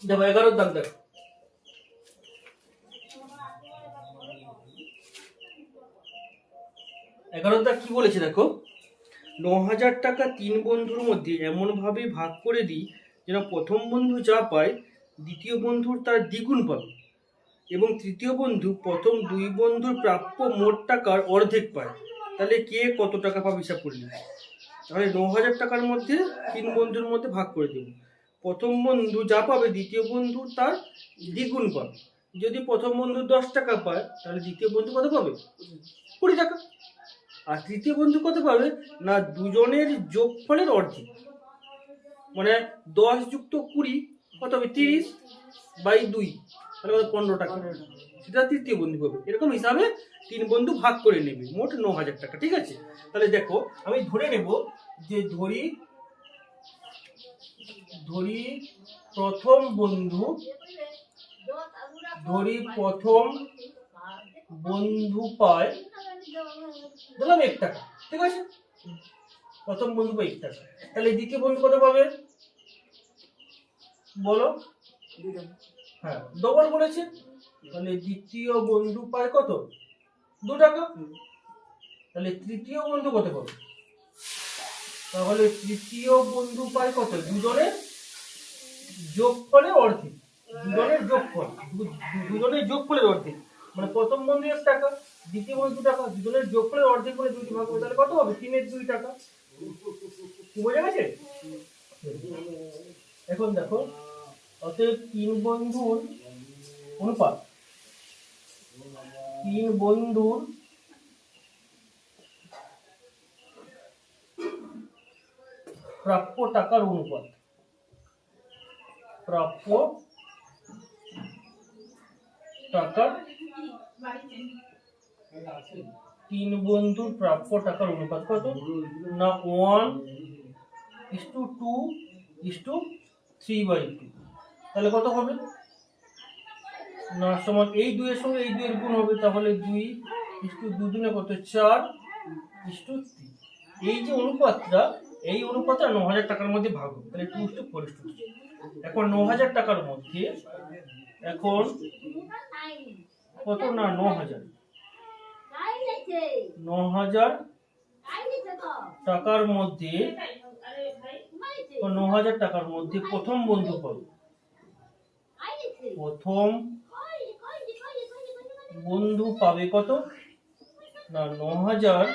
দেখো 11 দাগ দেখো, 11 দাগ কি বলেছে দেখো, 9,000 টাকা 3 বন্ধুর মধ্যে এমন ভাবে ভাগ করে দিই যেন প্রথম বন্ধু যা পায় দ্বিতীয় বন্ধুর তার দ্বিগুণ পাবে, এবং তৃতীয় বন্ধু প্রথম 2 বন্ধুর প্রাপ্য মোট টাকার অর্ধেক পায়। তাহলে কে কত টাকা পাবে হিসাব করে নিই। তাহলে 9,000 টাকার মধ্যে 3 বন্ধুর মধ্যে ভাগ করে দেব। প্রথম বন্ধু যা পাবে দ্বিতীয় বন্ধু তার দ্বিগুণ পাবে। যদি প্রথম বন্ধু 10 টাকা পায় তাহলে দ্বিতীয় বন্ধু কত পাবে? 20 টাকা। আর তৃতীয় বন্ধু কত পাবে না, দুজনের যোগফলের অর্ধেক, মানে 10 যুক্ত 20 কত হবে? 30/2, তাহলে 15 টাকা, সেটা তৃতীয় বন্ধু পাবে। এরকম হিসাবে 3 বন্ধু ভাগ করে নেবে, মোট 9,000 টাকা। ঠিক আছে, তাহলে দেখো আমি ধরে নেব যে ধরি প্রথম বন্ধু পায় দিলাম 1 টাকা। ঠিক আছে, প্রথম বন্ধু পায় 1 টাকা। তাহলে দ্বিতীয় বন্ধু কত পাবে বলো? হ্যাঁ, ডবল বলেছে, তাহলে দ্বিতীয় বন্ধু পায় কত? 2 টাকা। তাহলে তৃতীয় বন্ধু কত পাবে? তাহলে তৃতীয় বন্ধু পায় কত? দুজনের যোগফলের অর্ধেক, দুজনের যোগফলের অর্ধেক, মানে প্রথম বন্ধু 1 টাকা, দ্বিতীয় বন্ধু 2 টাকা, দুজনের যোগফলের অর্ধেক করে 2 ভাগ হবে, তাহলে কত হবে? 3/2 টাকা। কি বোঝা গেছে? এখন দেখো, অতএব 3 বন্ধুর অনুপাত, 3 বন্ধুর প্রাপ্য টাকার অনুপাত, 3 বন্ধুর প্রাপ্য টাকার অনুপাত কত না 1:2:3/2। তাহলে কত হবে না, সমান এই 2 এর সঙ্গে এই 2 এর গুণ হবে, তাহলে 2:2 কত? 4:3। এই যে অনুপাতটা, এই অনুপাতটা 9,000 টাকার মধ্যে ভাগ হবে, তাহলে 2:4:3। এখন 9,000 টাকার মধ্যে এখন কত না 9,000 টাকার মধ্যে 9,000 টাকার মধ্যে প্রথম বন্ধু পাবে, প্রথম বন্ধু পাবে কত না 9,000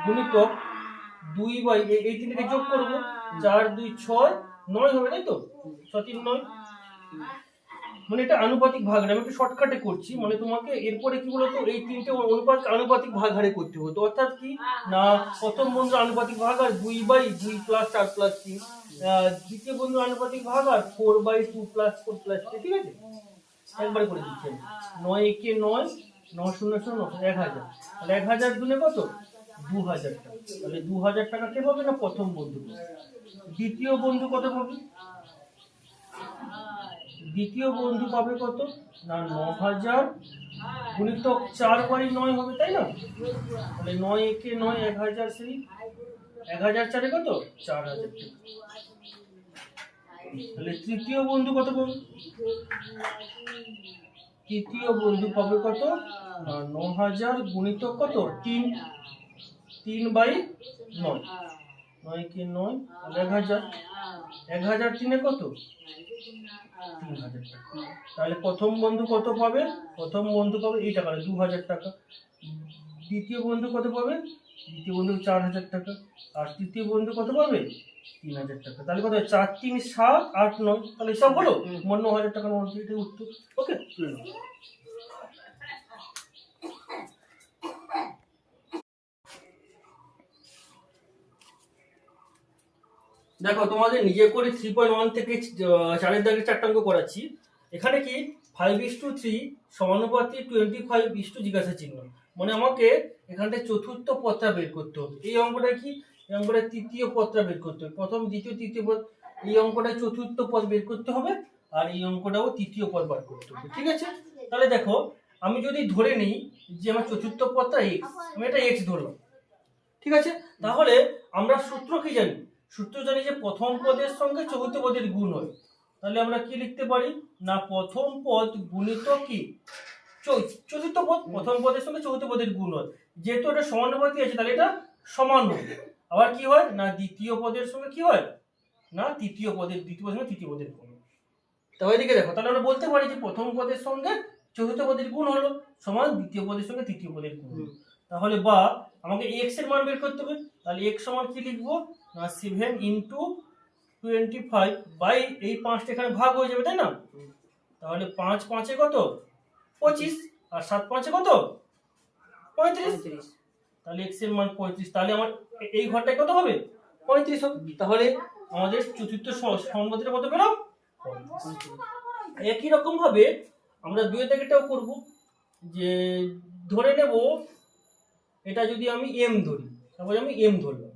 গুণিতক 2 এই তিনটাকে যোগ করবো, 4 2 6 9 হবে, তাই তো? 6 3 9, মানে এটা আনুপাতিক ভাগ, আমি একটু শর্টকাটে করছি, মানে তোমাকে এরপরে কি বলতো এই তিনটে অনুপাত আনুপাতিক ভাগ হারে করতে হতো। অর্থাৎ কি না, প্রথম বন্ধু আনুপাতিক ভাগ আর 2/2 + 4 + 3, দ্বিতীয় বন্ধু আনুপাতিক ভাগ আর 4/2 + 4 + 3। ঠিক আছে, একবারে করে দিচ্ছি। 9 একে 9, 9 0 0 1000, তাহলে 1000 গুণে কত? 2,000 টাকা। তাহলে 2,000 টাকা কে পাবে না প্রথম বন্ধু। দ্বিতীয় বন্ধু কত পাবে? দ্বিতীয় বন্ধু পাবে কত না 9,000 গুণিতক 4/9 হবে, তাই না? তাহলে 9 একে 9, 1000, সেই 1000 4 কত? 4,000 টাকা। তাহলে তৃতীয় বন্ধু কত পাবে? তৃতীয় বন্ধু পাবে কত না 9,000 গুণিতক কত? 3/9, 9 একে 9, 1000, 1000 3 কত? 3,000 টাকা। তাহলে প্রথম বন্ধু কত পাবে? প্রথম বন্ধু পাবে এই টাকা 2,000 টাকা। দ্বিতীয় বন্ধু কত পাবে? দ্বিতীয় বন্ধু 4,000 টাকা। আর তৃতীয় বন্ধু কত পাবে? 3,000 টাকা। তাহলে কত? 4 3 7 8 9, তাহলে সব হলো 9,000 টাকার মধ্যে। এটা উত্তর। ওকে, দেখো তোমাদের নিজে করে 3.1 থেকে 4 এর দাগে 4টা অঙ্ক করাচ্ছি। এখানে কি 5:3 সমানুপাতিক 25 জিজ্ঞাসা চিহ্ন, মানে আমাকে এখানটা চতুর্থ পদটা বের করতে হবে। এই অঙ্কটা কি? এই অঙ্কটা তৃতীয় পদটা বের করতে হবে। প্রথম দ্বিতীয় তৃতীয় পদ, এই অঙ্কটা চতুর্থ পদ বের করতে হবে, আর এই অঙ্কটাও তৃতীয় পদ বার করতে হবে। ঠিক আছে, তাহলে দেখো আমি যদি ধরে নিই যে আমার চতুর্থ পদটা x, আমি এটা x ধরলাম। ঠিক আছে, তাহলে আমরা সূত্র কি জানি? সূত্র জানি যে প্রথম পদের সঙ্গে চতুর্থ পদের গুণ হয়। তাহলে আমরা কি লিখতে পারি না প্রথম পদ গুণিত কি চতুর্থ পদ, প্রথম পদের সঙ্গে চতুর্থ পদের গুণ হয়। যেহেতু এটা সমানুপাতি আছে তাহলে এটা সমান হয়। আবার কি হয় না দ্বিতীয় পদের সঙ্গে কি হয় না দ্বিতীয় পদের সঙ্গে তৃতীয় পদের গুণ। তাহলে এদিকে দেখো, তাহলে আমরা বলতে পারি যে প্রথম পদের সঙ্গে চতুর্থ পদের গুণ হলো সমান দ্বিতীয় পদের সঙ্গে তৃতীয় পদের গুণ। তাহলে বা আমাকে এক্স এর মান বের করতে হবে। তাহলে এক্স সমান কি লিখবো না 7 ইন্টু 25 বাই এই 5টা এখানে ভাগ হয়ে যাবে, তাই না? তাহলে 5 5 কত 25 আর 7 5 কত 35। তাহলে এক্স এর মান 35। তাহলে আমার এই ঘরটায় কত হবে 35 হবে। তাহলে আমাদের চতুর্থ সমবাদীটা কত পেলাম 35। একই রকম ভাবে আমরা দুই দাগেরটাও করব। যে ধরে নেব এটা যদি আমি এম ধরি, তারপরে আমি এম ধরলাম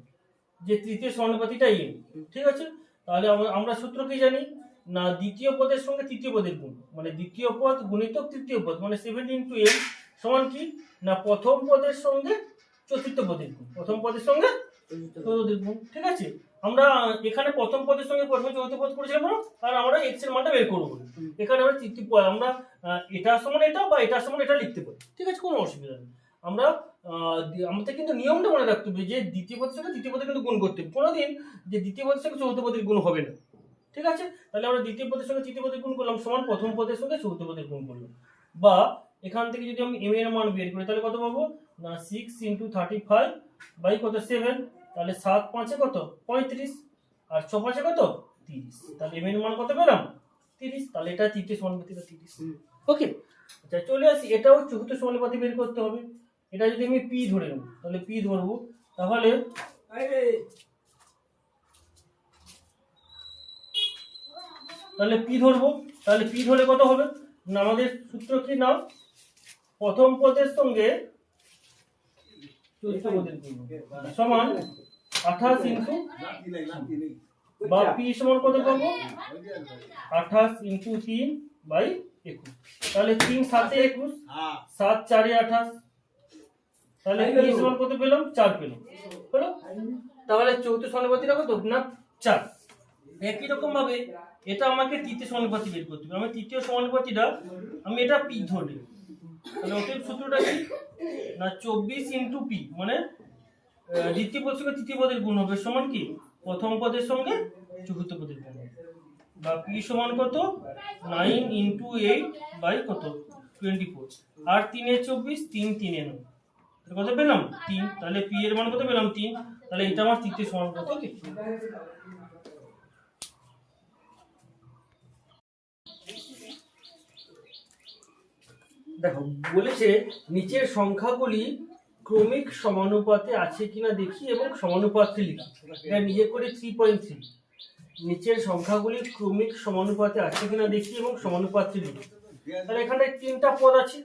যে তৃতীয় সমানুপাতিটা এম, ঠিক আছে? তাহলে আমরা সূত্র কি জানি না দ্বিতীয় পদের সঙ্গে তৃতীয় পদের গুণ, মানে দ্বিতীয় পদ গুণিত তৃতীয় পদ, মানে 7 ইন্টু এম সমান কি না প্রথম পদের সঙ্গে চতুর্থ পদের গুণ, প্রথম পদের সঙ্গে চতুর্থ গুণ, ঠিক আছে? আমরা এখানে প্রথম পদের সঙ্গে প্রথম চতুর্থ পদ করেছিলাম না, কারণ আমরা এক্স এর মানটা বের করবো। এখানে আমরা তৃতীয় পদ আমরা এটা সমান এটা বা এটা সমান এটা লিখতে পারি, ঠিক আছে? কোনো অসুবিধা নেই। আমরা আমাদের কিন্তু নিয়মটা মনে রাখতে হবে যে দ্বিতীয় পদের সঙ্গে তৃতীয় পদের কিন্তু গুণ করতে হবে। কোনোদিন যে দ্বিতীয় পদের সঙ্গে চতুর্থ পদের গুণ হবে না, ঠিক আছে? তাহলে আমরা দ্বিতীয় পদের সঙ্গে তৃতীয় পদের গুণ করলাম সমান প্রথম পদের সঙ্গে চতুর্থ পদের গুণ করলাম। বা এখান থেকে যদি আমি এম এর মান বের করি তাহলে কত পাবো না 6 ইন্টু 35 বাই কত 7, তাহলে 7 5 কত 35 আর 6 5 কত 30। তাহলে এম এর মান কত পেলাম 30। তাহলে এটা তৃতীয় সমানুপাতিটা 30। ওকে, আচ্ছা চলে আসি, এটাও চতুর্থ সমানুপাতি বের করতে হবে। এটা যদি আমি পি ধরে নেব, তাহলে পি ধরবো, তাহলে পি ধরবো। তাহলে পি ধরলে কত হবে না আমাদের সূত্র কি না প্রথম পদের সঙ্গে চতুর্থ পদের গুণ সমান 28 ইন্টু বা পি সমান কত পাবো 28 ইন্টু 3 বাই 21। তাহলে 3 7 21, 7 4 28, তাহলে পি সমান কত পেলাম 4 পেলাম, হলো? তাহলে চতুর্থ সমানুপাতিটা কত না 4। একই রকম ভাবে এটা আমাকে তৃতীয় সমানুপাতি বের করতে হবে। আমি তৃতীয় সমানুপাতিটা আমি এটা পি ধরে, তাহলে অতএব সূত্রটা কি না 24 ইন্টু পি, মানে দ্বিতীয় পদের সঙ্গে তৃতীয় পদের গুণ হবে সমান কি প্রথম পদের সঙ্গে চতুর্থ পদের গুণ, বা পি সমান কত 9 ইন্টু 8 বাই কত 24, আর 3 এ 24, 3 3 এ 9, কত পেলাম 3। তাহলে পি এর মান কত পেলাম 3। তাহলে এটা আমার তৃতীয় সমানুপাতি। ওকে, দেখো বলেছে নিচের সংখ্যাগুলি ক্রমিক সমানুপাতে আছে কিনা দেখি এবং সমানুপাতটি লিখি। এটা নিজে করে 3.3 নিচের সংখ্যাগুলি ক্রমিক সমানুপাতে আছে কিনা দেখি এবং সমানুপাতটি লিখি। তাহলে এখানে তিনটা পদ আছে,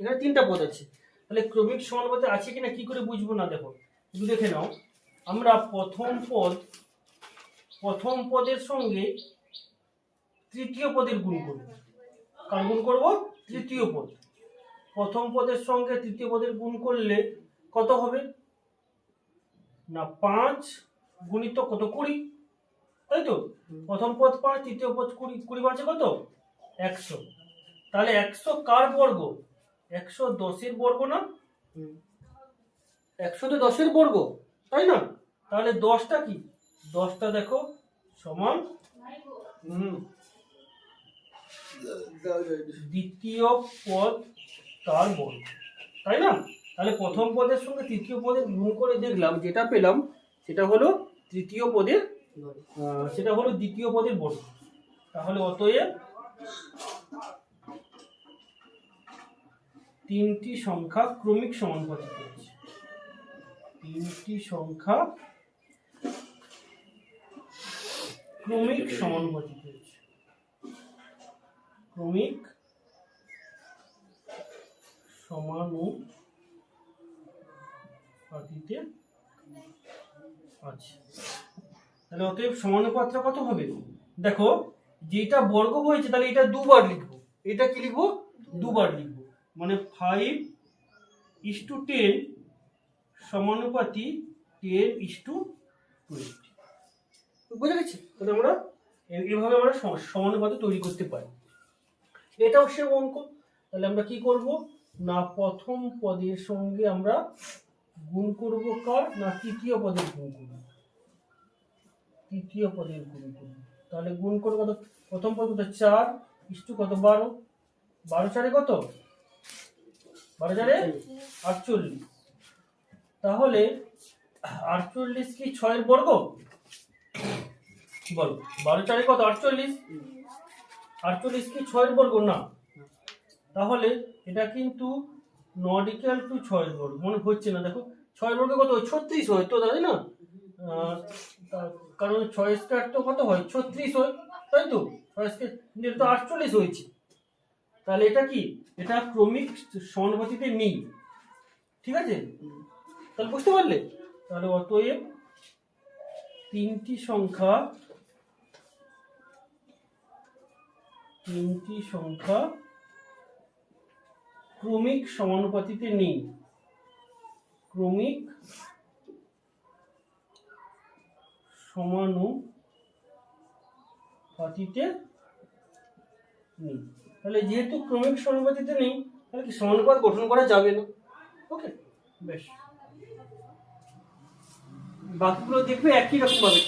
এখানে তিনটা পদ আছে, তাহলে ক্রমিক সমানুপাতে আছে কিনা কি করে বুঝবো না দেখো একটু দেখে নাও। আমরা প্রথম পদের সঙ্গে তৃতীয় পদের গুণ করব। কার গুণ করব তৃতীয় পদ। প্রথম পদের সঙ্গে তৃতীয় পদের গুণ করলে কত হবে না 5 গুণিত কত 20, তাই তো? প্রথম পদ 5, তৃতীয় পদ 20, 20 5 কত 100। তাহলে 100 কার বর্গ 110 এর বর্গ না, 100 তো 10 এর বর্গ, তাই না? তাহলে 10টা কি 10টা দেখো সমান দ্বিতীয় পদ তার বর্গ, তাই না? তাহলে প্রথম পদের সঙ্গে তৃতীয় পদের গুণ করে দেখলাম যেটা পেলাম সেটা হলো দ্বিতীয় পদের বর্গ। তাহলে অতএব তিনটি সংখ্যা ক্রমিক সমানুপাতিক হয়েছে, তিনটি সংখ্যা ক্রমিক সমানুপাতিক হয়েছে, ক্রমিক সমানুপাতিতে আছে। তাহলে অতএব সমানুপাতটা কত হবে দেখো, যেটা বর্গ হয়েছে তাহলে এটা দুবার লিখবো, এটা কি লিখবো দুবার লিখবো, মানে 5:10 সমানুপাতি 10:20 বোঝা গেছে? তাহলে আমরা এইভাবে আমরা সমানুপাতে তৈরি করতে পারি। এটাও সে অঙ্ক। তাহলে আমরা কি করব না, প্রথম পদের সঙ্গে আমরা গুণ করব কার না, তৃতীয় পদের গুণ করব, তৃতীয় পদের গুণ করব। তাহলে গুণ করব কত, প্রথম পদ কত 4 ইস্টু কত 12, 12 4 কত, 12 4 48। তাহলে 48 কি 6 এর বর্গ? বলো 12 4 কত 48, 48 কি 6 এর বর্গ না, তাহলে এটা কিন্তু নট ইকুয়াল টু 6 এর বর্গ। মনে হচ্ছে না, দেখো 6 এর বর্গ কত 36 হয় তো, তাই না? কারণ 6 স্কয়ার তো কত হয় 36 হয়, তাই তো? 6 স্কয়ার কিন্তু তো 48 হয়েছে। তাহলে এটা কি, এটা ক্রমিক সমানুপাতিতে নেই। ঠিক আছে, তাহলে বুঝতে পারলে? তাহলে অতএব তিনটি সংখ্যা ক্রমিক সমানুপাতিতে নেই, ক্রমিক সমানুপাতিতে নেই। তাহলে যেহেতু ক্রমিক সমানুপাতিতে নেই, তাহলে কি সমানুপাত গঠন করা যাবে না। ওকে, বেশ, বাকিগুলো দেখবে একই রকম ভাবে।